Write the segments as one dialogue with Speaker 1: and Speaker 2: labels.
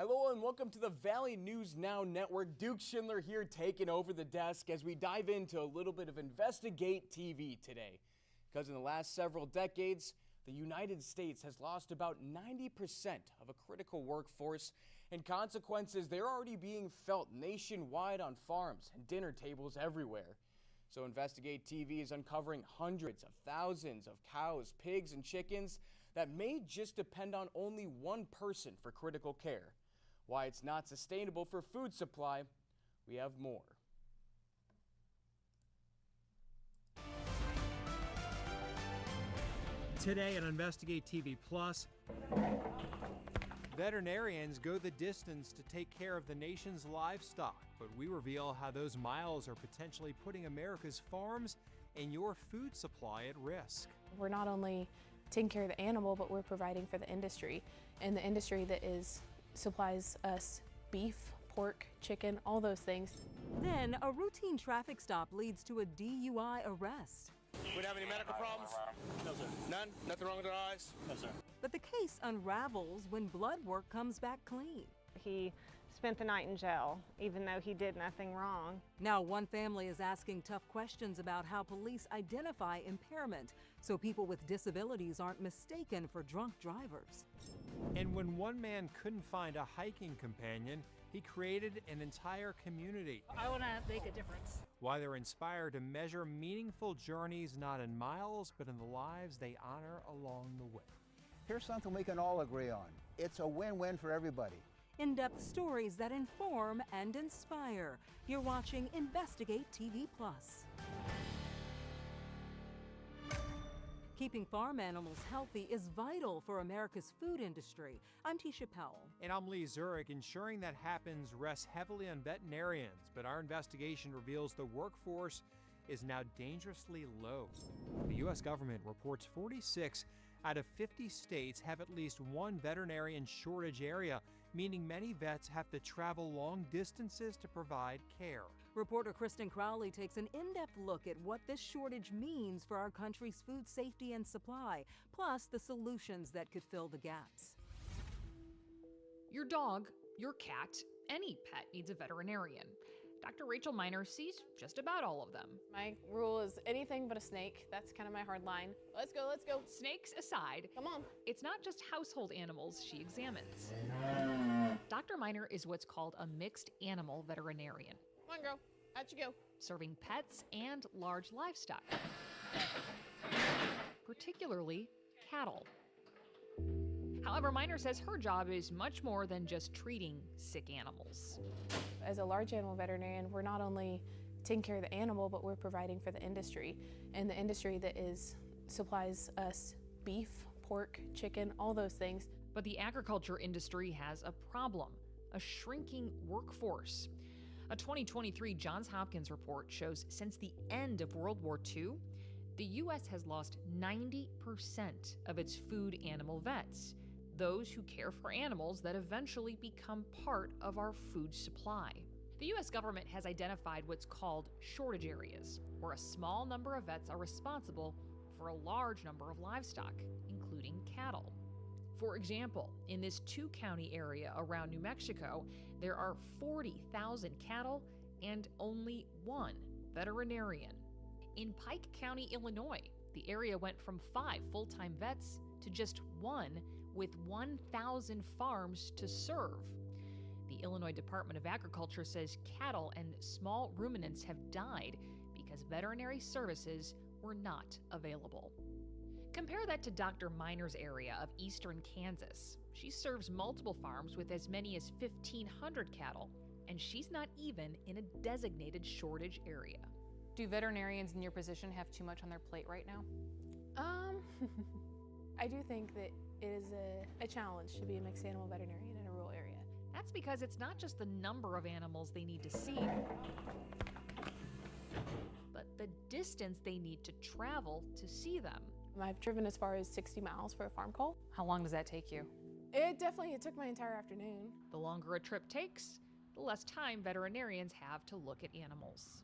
Speaker 1: Hello and welcome to the Valley News Now Network. Duke Schindler here taking over the desk as we dive into a little bit of Investigate TV today. Because in the last several decades, the United States has lost about 90% of a critical workforce, and consequences they're already being felt nationwide on farms and dinner tables everywhere. So Investigate TV is uncovering hundreds of thousands of cows, pigs, and chickens that may just depend on only one person for critical care. Why it's not sustainable for food supply, we have more.
Speaker 2: Today on Investigate TV Plus, veterinarians go the distance to take care of the nation's livestock, but we reveal how those miles are potentially putting America's farms and your food supply at risk.
Speaker 3: We're not only taking care of the animal, but we're providing for the industry, and the industry that supplies us beef, pork, chicken, all those things.
Speaker 4: Then a routine traffic stop leads to a DUI arrest.
Speaker 5: We have any medical problems?
Speaker 6: No, sir.
Speaker 5: None? Nothing wrong with our eyes?
Speaker 6: No, sir.
Speaker 4: But the case unravels when blood work comes back clean.
Speaker 7: He spent the night in jail, even though he did nothing wrong.
Speaker 4: Now one family is asking tough questions about how police identify impairment so people with disabilities aren't mistaken for drunk drivers.
Speaker 2: And when one man couldn't find a hiking companion, he created an entire community.
Speaker 8: I want to make a difference.
Speaker 2: Why they're inspired to measure meaningful journeys not in miles, but in the lives they honor along the way.
Speaker 9: Here's something we can all agree on. It's a win-win for everybody.
Speaker 4: In-depth stories that inform and inspire. You're watching Investigate TV Plus. Keeping farm animals healthy is vital for America's food industry. I'm Tisha Powell.
Speaker 2: And I'm Lee Zurich. Ensuring that happens rests heavily on veterinarians, but our investigation reveals the workforce is now dangerously low. The U.S. government reports 46 out of 50 states have at least one veterinarian shortage area, meaning many vets have to travel long distances to provide care.
Speaker 4: Reporter Kristen Crowley takes an in-depth look at what this shortage means for our country's food safety and supply, plus the solutions that could fill the gaps.
Speaker 10: Your dog, your cat, any pet needs a veterinarian. Dr. Rachel Miner sees just about all of them.
Speaker 3: My rule is anything but a snake. That's kind of my hard line. Let's go, let's go.
Speaker 10: Snakes aside,
Speaker 3: Come on.
Speaker 10: it's not just household animals she examines. Dr. Miner is what's called a mixed animal veterinarian,
Speaker 3: Come on, girl. Out you go.
Speaker 10: serving pets and large livestock, particularly cattle. However, Miner says her job is much more than just treating sick animals.
Speaker 3: As a large animal veterinarian, we're not only taking care of the animal, but we're providing for the industry, and the industry that supplies us beef, pork, chicken, all those things.
Speaker 10: But the agriculture industry has a problem, a shrinking workforce. A 2023 Johns Hopkins report shows since the end of World War II, the U.S. has lost 90% of its food animal vets, those who care for animals that eventually become part of our food supply. The U.S. government has identified what's called shortage areas, where a small number of vets are responsible for a large number of livestock, including cattle. For example, in this two-county area around New Mexico, there are 40,000 cattle and only one veterinarian. In Pike County, Illinois, the area went from 5 full-time vets to just 1 with 1,000 farms to serve. The Illinois Department of Agriculture says cattle and small ruminants have died because veterinary services were not available. Compare that to Dr. Miner's area of eastern Kansas. She serves multiple farms with as many as 1,500 cattle, and she's not even in a designated shortage area.
Speaker 11: Do veterinarians in your position have too much on their plate right now?
Speaker 3: I do think that it is a challenge to be a mixed animal veterinarian in a rural area.
Speaker 10: That's because it's not just the number of animals they need to see, but the distance they need to travel to see them.
Speaker 3: I've driven as far as 60 miles for a farm call.
Speaker 11: How long does that take you?
Speaker 3: It took my entire afternoon.
Speaker 10: The longer a trip takes, the less time veterinarians have to look at animals.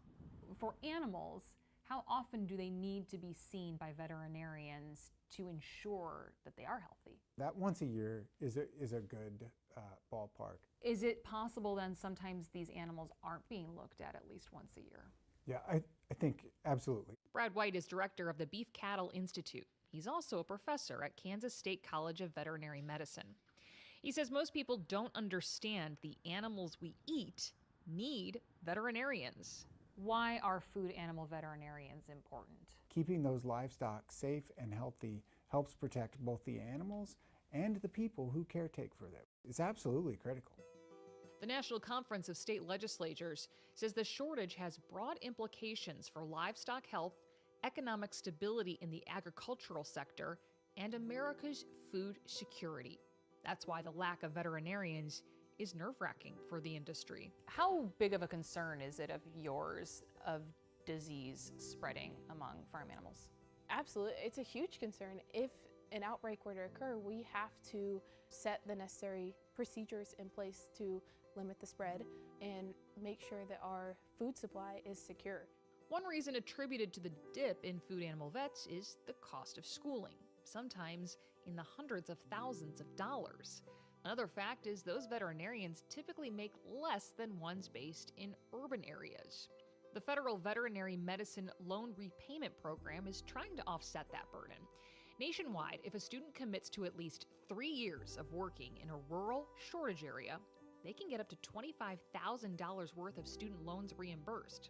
Speaker 11: For animals, How often do they need to be seen by veterinarians to ensure that they are healthy?
Speaker 6: That once a year is a good ballpark.
Speaker 11: Is it possible then sometimes these animals aren't being looked at least once a year?
Speaker 6: Yeah, I think absolutely.
Speaker 10: Brad White is director of the Beef Cattle Institute. He's also a professor at Kansas State College of Veterinary Medicine. He says most people don't understand the animals we eat need veterinarians.
Speaker 11: Why are food animal veterinarians important?
Speaker 6: Keeping those livestock safe and healthy helps protect both the animals and the people who caretake for them. It's absolutely critical.
Speaker 10: The National Conference of State Legislatures says the shortage has broad implications for livestock health, economic stability in the agricultural sector, and America's food security. That's why the lack of veterinarians is nerve-wracking for the industry.
Speaker 11: How big of a concern is it of yours of disease spreading among farm animals?
Speaker 3: Absolutely, it's a huge concern. If an outbreak were to occur, we have to set the necessary procedures in place to limit the spread and make sure that our food supply is secure.
Speaker 10: One reason attributed to the dip in food animal vets is the cost of schooling, sometimes in the hundreds of thousands of dollars. Another fact is those veterinarians typically make less than ones based in urban areas. The Federal Veterinary Medicine Loan Repayment Program is trying to offset that burden. Nationwide, if a student commits to at least 3 years of working in a rural shortage area, they can get up to $25,000 worth of student loans reimbursed.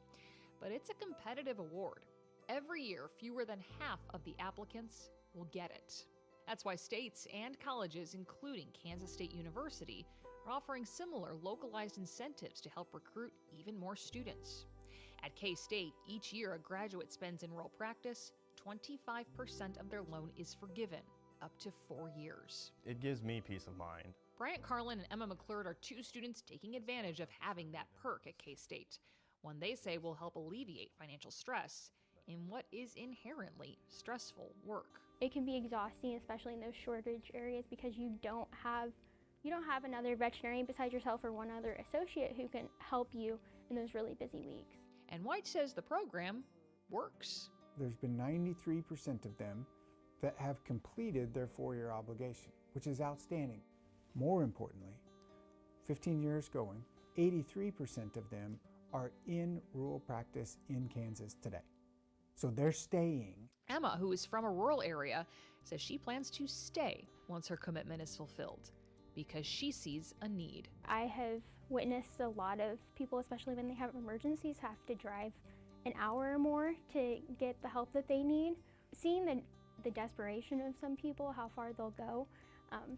Speaker 10: But it's a competitive award. Every year, fewer than half of the applicants will get it. That's why states and colleges, including Kansas State University, are offering similar localized incentives to help recruit even more students. At K-State, each year a graduate spends in rural practice, 25% of their loan is forgiven, up to 4 years.
Speaker 8: It gives me peace of mind.
Speaker 10: Bryant Carlin and Emma McClure are two students taking advantage of having that perk at K-State, one they say will help alleviate financial stress in what is inherently stressful work.
Speaker 12: It can be exhausting, especially in those shortage areas, because you don't have another veterinarian besides yourself or one other associate who can help you in those really busy weeks.
Speaker 10: And White says the program works.
Speaker 6: There's been 93% of them that have completed their 4-year obligation, which is outstanding. More importantly, 15 years going, 83% of them are in rural practice in Kansas today. So they're staying.
Speaker 10: Emma, who is from a rural area, says she plans to stay once her commitment is fulfilled because she sees a need.
Speaker 12: I have witnessed a lot of people, especially when they have emergencies, have to drive an hour or more to get the help that they need. Seeing the desperation of some people, how far they'll go.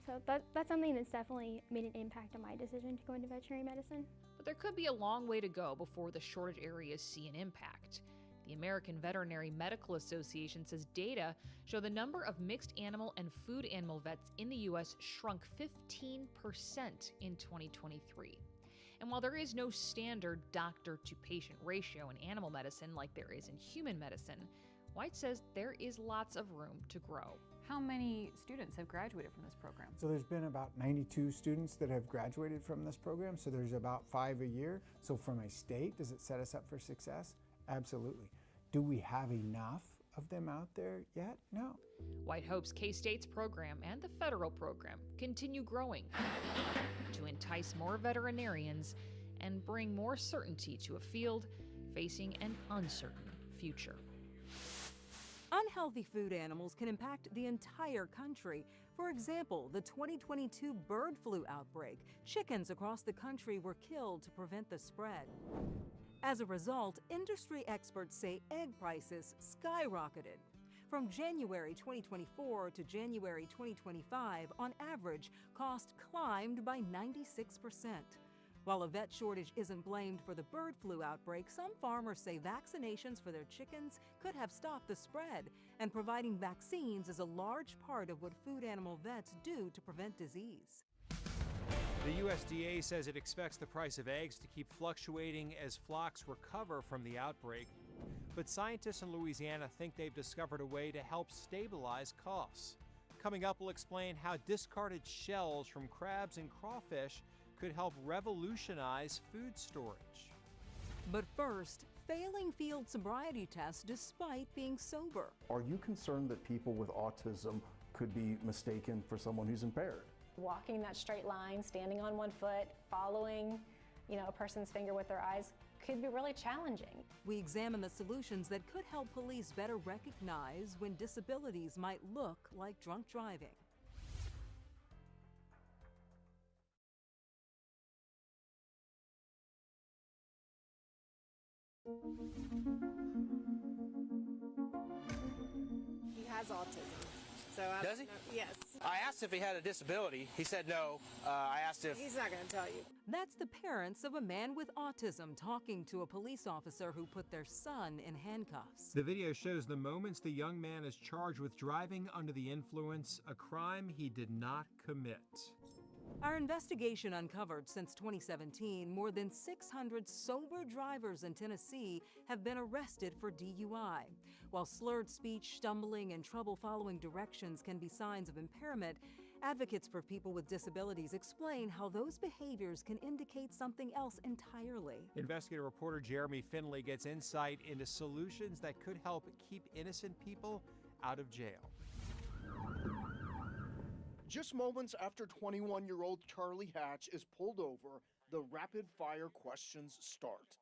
Speaker 12: So that's something that's definitely made an impact on my decision to go into veterinary medicine.
Speaker 10: But there could be a long way to go before the shortage areas see an impact. The American Veterinary Medical Association says data show the number of mixed animal and food animal vets in the U.S. shrunk 15% in 2023. And while there is no standard doctor-to-patient ratio in animal medicine like there is in human medicine, White says there is lots of room to grow.
Speaker 11: How many students have graduated from this program?
Speaker 6: So there's been about 92 students that have graduated from this program, so there's about 5 a year. So from a state, does it set us up for success? Absolutely. Do we have enough of them out there yet? No.
Speaker 10: White hopes K-State's program and the federal program continue growing to entice more veterinarians and bring more certainty to a field facing an uncertain future.
Speaker 4: Unhealthy food animals can impact the entire country. For example, the 2022 bird flu outbreak. Chickens across the country were killed to prevent the spread. As a result, industry experts say egg prices skyrocketed. From January 2024 to January 2025, on average, cost climbed by 96%. While a vet shortage isn't blamed for the bird flu outbreak, some farmers say vaccinations for their chickens could have stopped the spread, and providing vaccines is a large part of what food animal vets do to prevent disease.
Speaker 2: The USDA says it expects the price of eggs to keep fluctuating as flocks recover from the outbreak. But scientists in Louisiana think they've discovered a way to help stabilize costs. Coming up, we'll explain how discarded shells from crabs and crawfish could help revolutionize food storage.
Speaker 4: But first, failing field sobriety tests despite being sober.
Speaker 8: Are you concerned that people with autism could be mistaken for someone who's impaired?
Speaker 13: Walking that straight line, standing on one foot, following, a person's finger with their eyes could be really challenging.
Speaker 4: We examine the solutions that could help police better recognize when disabilities might look like drunk driving.
Speaker 7: He has autism. So
Speaker 5: Does he?
Speaker 7: Yes.
Speaker 5: I asked if he had a disability. He said no. I asked if...
Speaker 7: He's not going to tell you.
Speaker 4: That's the parents of a man with autism talking to a police officer who put their son in handcuffs.
Speaker 2: The video shows the moments the young man is charged with driving under the influence, a crime he did not commit.
Speaker 4: Our investigation uncovered since 2017, more than 600 sober drivers in Tennessee have been arrested for DUI. While slurred speech, stumbling, and trouble following directions can be signs of impairment, advocates for people with disabilities explain how those behaviors can indicate something else entirely.
Speaker 2: Investigative reporter Jeremy Finley gets insight into solutions that could help keep innocent people out of jail.
Speaker 14: Just moments after 21-year-old Charlie Hatch is pulled over, the rapid-fire questions start.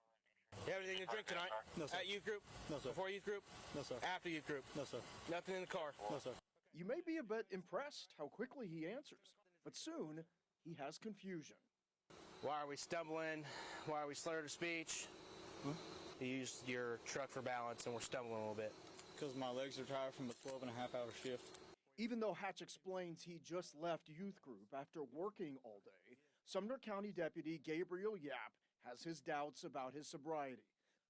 Speaker 5: You have anything to drink tonight?
Speaker 15: No, sir.
Speaker 5: At youth group?
Speaker 15: No, sir.
Speaker 5: Before youth group?
Speaker 15: No, sir.
Speaker 5: After youth group?
Speaker 15: No, sir.
Speaker 5: Nothing in the car?
Speaker 15: No, sir.
Speaker 14: You may be a bit impressed how quickly he answers, but soon he has confusion.
Speaker 5: Why are we stumbling? Why are we slurred of speech? You used your truck for balance and we're stumbling a little bit.
Speaker 15: Because my legs are tired from the 12-and-a-half-hour shift.
Speaker 14: Even though Hatch explains he just left youth group after working all day, Sumner County Deputy Gabriel Yap has his doubts about his sobriety.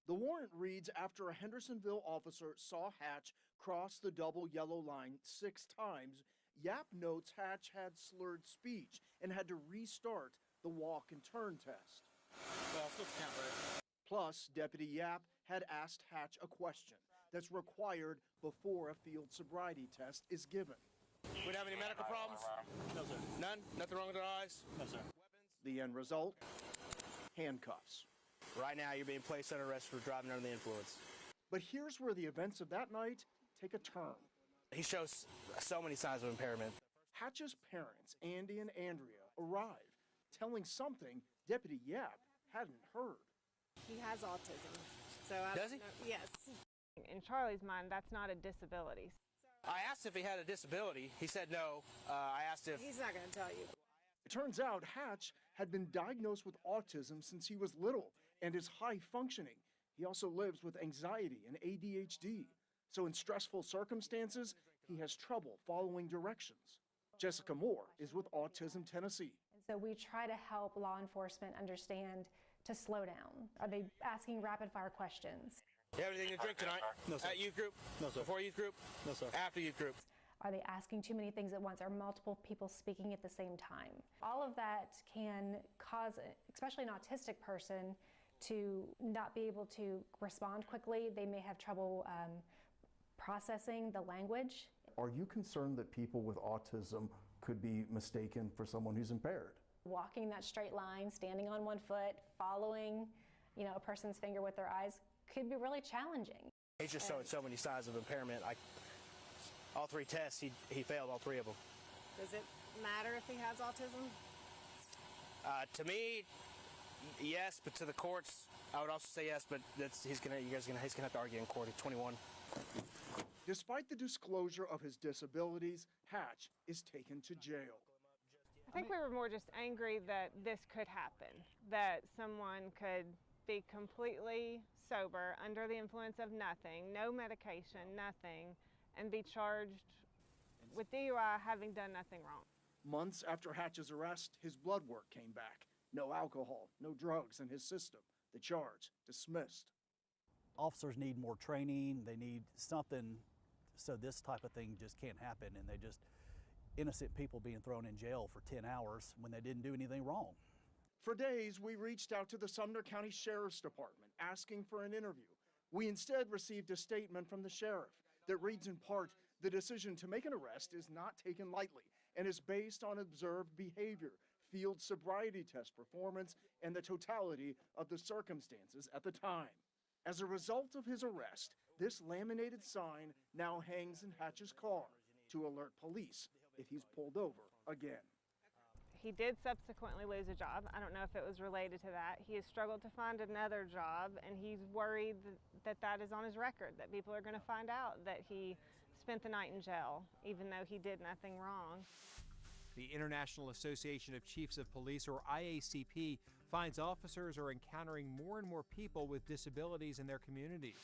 Speaker 14: The warrant reads after a Hendersonville officer saw Hatch cross the double yellow line 6 times, Yap notes Hatch had slurred speech and had to restart the walk and turn test.
Speaker 15: Well, flip the count, right?
Speaker 14: Plus, Deputy Yap had asked Hatch a question that's required before a field sobriety test is given.
Speaker 5: We don't have any medical problems?
Speaker 15: No, sir.
Speaker 5: None? Nothing wrong with our eyes?
Speaker 15: No, sir.
Speaker 14: The end result? Handcuffs.
Speaker 5: Right now, you're being placed under arrest for driving under the influence.
Speaker 14: But here's where the events of that night take a turn.
Speaker 5: He shows so many signs of impairment.
Speaker 14: Hatch's parents, Andy and Andrea, arrive, telling something Deputy Yap hadn't heard.
Speaker 7: He has autism. So
Speaker 5: Does he?
Speaker 7: Yes. In Charlie's mind, that's not a disability.
Speaker 5: I asked if he had a disability. He said no. I asked if...
Speaker 7: He's not going to tell you.
Speaker 14: It turns out Hatch had been diagnosed with autism since he was little and is high functioning. He also lives with anxiety and ADHD. So in stressful circumstances, he has trouble following directions. Jessica Moore is with Autism Tennessee.
Speaker 13: So we try to help law enforcement understand to slow down. Are they asking rapid-fire questions?
Speaker 5: You have anything to drink tonight?
Speaker 15: No, sir.
Speaker 5: At youth group?
Speaker 15: No, sir.
Speaker 5: Before youth group?
Speaker 15: No, sir.
Speaker 5: After youth group?
Speaker 13: Are they asking too many things at once? Are multiple people speaking at the same time? All of that can cause, especially an autistic person, to not be able to respond quickly. They may have trouble processing the language.
Speaker 8: Are you concerned that people with autism could be mistaken for someone who's impaired?
Speaker 13: Walking that straight line, standing on one foot, following, a person's finger with their eyes could be really challenging.
Speaker 5: He's just showing so many signs of impairment. All 3 tests, he failed all 3 of them.
Speaker 7: Does it matter if he has autism?
Speaker 5: To me, yes, but to the courts, I would also say yes, but he's gonna have to argue in court at 21.
Speaker 14: Despite the disclosure of his disabilities, Hatch is taken to jail.
Speaker 7: I think we were more just angry that this could happen, that someone could be completely sober, under the influence of nothing, no medication, nothing, and be charged with DUI having done nothing wrong.
Speaker 14: Months after Hatch's arrest, his blood work came back. No alcohol, no drugs in his system. The charge dismissed.
Speaker 16: Officers need more training. They need something so this type of thing just can't happen, and they just innocent people being thrown in jail for 10 hours when they didn't do anything wrong.
Speaker 14: For days, we reached out to the Sumner County Sheriff's Department asking for an interview. We instead received a statement from the sheriff that reads in part, the decision to make an arrest is not taken lightly and is based on observed behavior, field sobriety test performance, and the totality of the circumstances at the time. As a result of his arrest, this laminated sign now hangs in Hatch's car to alert police if he's pulled over again.
Speaker 7: He did subsequently lose a job. I don't know if it was related to that. He has struggled to find another job, and he's worried that that is on his record, that people are going to find out that he spent the night in jail, even though he did nothing wrong.
Speaker 2: The International Association of Chiefs of Police, or IACP, finds officers are encountering more and more people with disabilities in their communities.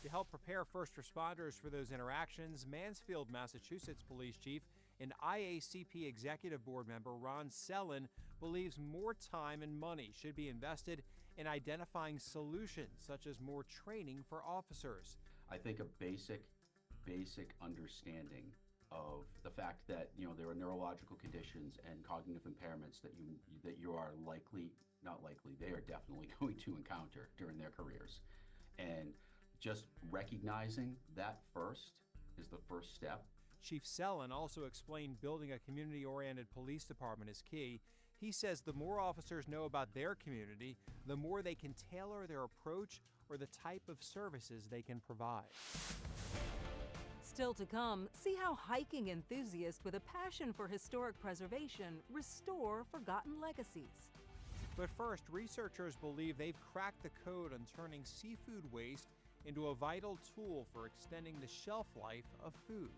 Speaker 2: To help prepare first responders for those interactions, Mansfield, Massachusetts Police Chief and IACP Executive Board member Ron Sellin believes more time and money should be invested in identifying solutions, such as more training for officers.
Speaker 17: I think a basic understanding of the fact that there are neurological conditions and cognitive impairments that you are they are definitely going to encounter during their careers, and just recognizing that first is the first step.
Speaker 2: Chief Sellin also explained building a community-oriented police department is key. He says the more officers know about their community, the more they can tailor their approach or the type of services they can provide.
Speaker 4: Still to come, see how hiking enthusiasts with a passion for historic preservation restore forgotten legacies.
Speaker 2: But first, researchers believe they've cracked the code on turning seafood waste into a vital tool for extending the shelf life of food.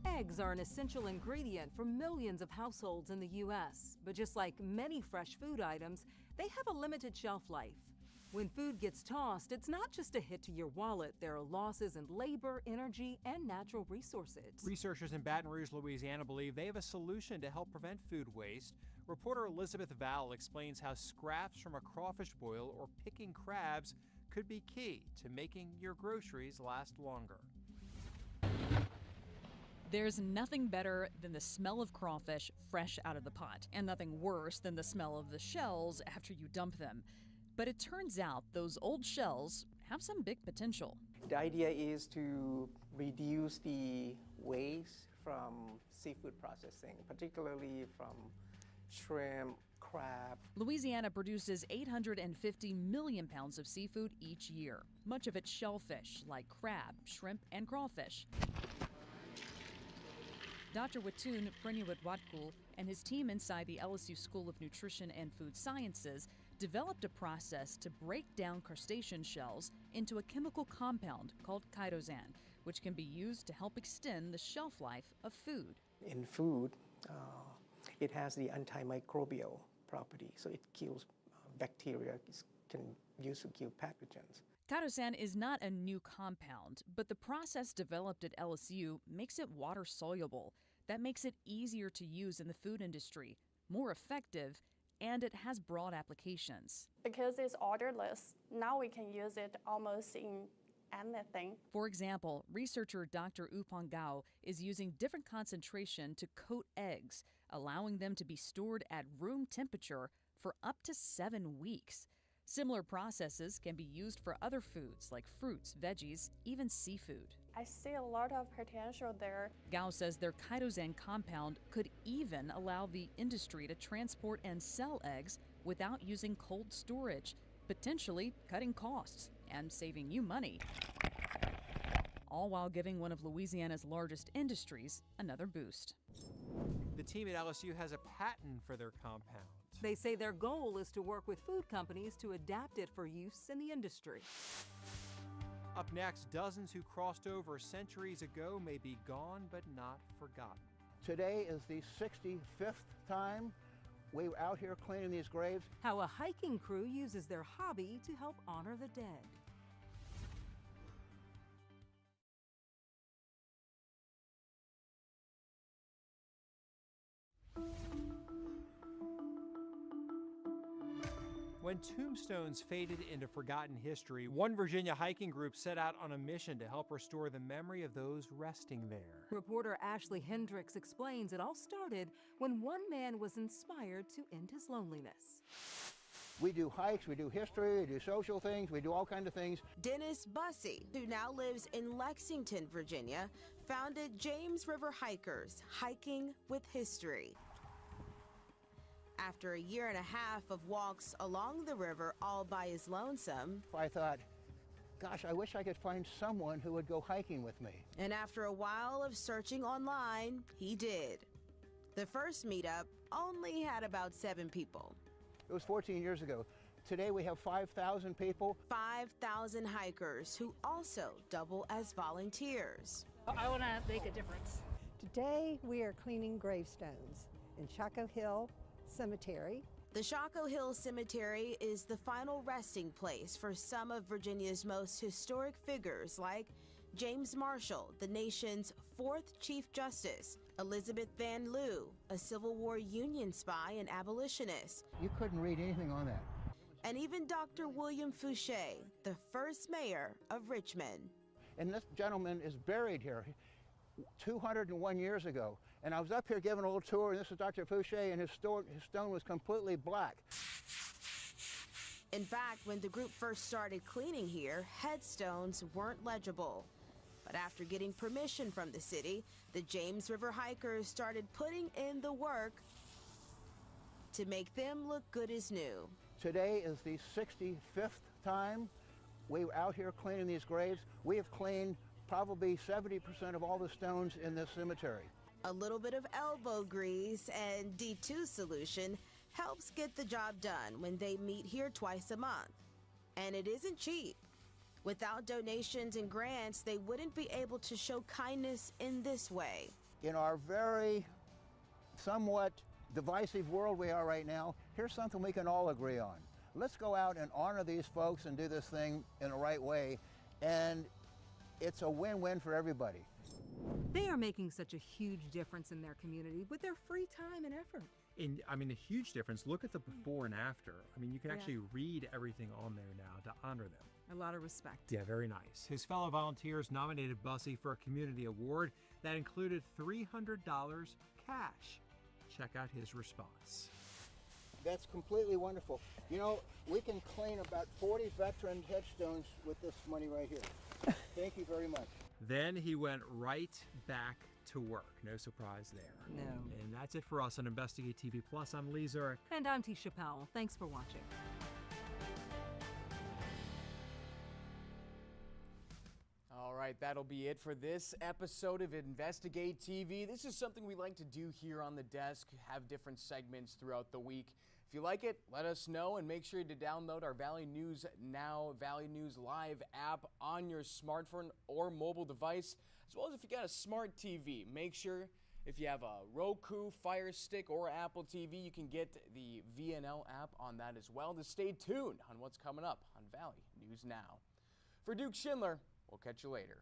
Speaker 4: Eggs are an essential ingredient for millions of households in the U.S., but just like many fresh food items, they have a limited shelf life. When food gets tossed, it's not just a hit to your wallet. There are losses in labor, energy, and natural resources.
Speaker 2: Researchers in Baton Rouge, Louisiana believe they have a solution to help prevent food waste. Reporter Elizabeth Vowell explains how scraps from a crawfish boil or picking crabs could be key to making your groceries last longer.
Speaker 18: There's nothing better than the smell of crawfish fresh out of the pot, and nothing worse than the smell of the shells after you dump them. But it turns out those old shells have some big potential.
Speaker 19: The idea is to reduce the waste from seafood processing, particularly from shrimp, crab.
Speaker 18: Louisiana produces 850 million pounds of seafood each year, much of it shellfish like crab, shrimp, and crawfish. Dr. Watun Preniwatwatkul and his team inside the LSU School of Nutrition and Food Sciences developed a process to break down crustacean shells into a chemical compound called chitosan, which can be used to help extend the shelf life of food.
Speaker 19: In food, it has the antimicrobial property, so it kills bacteria, can use to kill pathogens.
Speaker 18: Chitosan is not a new compound, but the process developed at LSU makes it water soluble. That makes it easier to use in the food industry, more effective, and it has broad applications.
Speaker 20: Because it's odorless, now we can use it almost in anything.
Speaker 18: For example, researcher Dr. Upong Gao is using different concentration to coat eggs, allowing them to be stored at room temperature for up to 7 weeks. Similar processes can be used for other foods like fruits, veggies, even seafood.
Speaker 20: I see a lot of potential there.
Speaker 18: Gao says their chitosan compound could even allow the industry to transport and sell eggs without using cold storage, potentially cutting costs and saving you money, all while giving one of Louisiana's largest industries another boost.
Speaker 2: The team at LSU has a patent for their compound.
Speaker 4: They say their goal is to work with food companies to adapt it for use in the industry.
Speaker 2: Up next, dozens who crossed over centuries ago may be gone but not forgotten.
Speaker 9: Today is the 65th time we were out here cleaning these graves.
Speaker 4: How a hiking crew uses their hobby to help honor the dead.
Speaker 2: When tombstones faded into forgotten history, one Virginia hiking group set out on a mission to help restore the memory of those resting there.
Speaker 4: Reporter Ashley Hendricks explains it all started when one man was inspired to end his loneliness.
Speaker 9: We do hikes, we do history, we do social things, we do all kinds of things.
Speaker 21: Dennis Bussey, who now lives in Lexington, Virginia, founded James River Hikers, Hiking with History. After a year and a half of walks along the river all by his lonesome,
Speaker 9: I thought, gosh, I wish I could find someone who would go hiking with me.
Speaker 21: And after a while of searching online, he did. The first meetup only had about 7 people.
Speaker 9: It was 14 years ago. Today we have 5,000 people.
Speaker 21: 5,000 hikers who also double as volunteers.
Speaker 22: I want to make a difference.
Speaker 23: Today we are cleaning gravestones in Chaco Hill Cemetery.
Speaker 21: The Chaco Hill Cemetery is the final resting place for some of Virginia's most historic figures like James Marshall, the nation's 4th Chief Justice, Elizabeth Van Lew, a Civil War Union spy and abolitionist.
Speaker 9: You couldn't read anything on that.
Speaker 21: And even Dr. William Fouché, the first mayor of Richmond.
Speaker 9: And this gentleman is buried here 201 years ago. And I was up here giving a little tour, and this is Dr. Fouché, and his stone was completely black.
Speaker 21: In fact, when the group first started cleaning here, headstones weren't legible. But after getting permission from the city, the James River Hikers started putting in the work to make them look good as new.
Speaker 9: Today is the 65th time we were out here cleaning these graves. We have cleaned probably 70% of all the stones in this cemetery.
Speaker 21: A little bit of elbow grease and D2 solution helps get the job done when they meet here twice a month. And it isn't cheap. Without donations and grants, they wouldn't be able to show kindness in this way.
Speaker 9: In our very somewhat divisive world we are right now, here's something we can all agree on. Let's go out and honor these folks and do this thing in the right way, and it's a win-win for everybody.
Speaker 4: They are making such a huge difference in their community with their free time and effort.
Speaker 2: And I mean, a huge difference. Look at the before and after. I mean, you can actually read everything on there now to honor them.
Speaker 4: A lot of respect.
Speaker 2: Yeah, very nice. His fellow volunteers nominated Bussey for a community award that included $300 cash. Check out his response.
Speaker 9: That's completely wonderful. You know, we can clean about 40 veteran headstones with this money right here. Thank you very much.
Speaker 2: Then he went right back to work. No surprise there.
Speaker 4: No.
Speaker 2: And that's it for us on Investigate TV Plus. I'm Lee Zurich.
Speaker 4: And I'm Tisha Powell. Thanks for watching.
Speaker 1: All right, that'll be it for this episode of Investigate TV. This is something we like to do here on the desk, have different segments throughout the week. If you like it, let us know, and make sure to download our Valley News Now, Valley News Live app on your smartphone or mobile device, as well as if you got a smart TV. Make sure if you have a Roku, Fire Stick, or Apple TV, you can get the VNN app on that as well to stay tuned on what's coming up on Valley News Now. For Duke Schindler, we'll catch you later.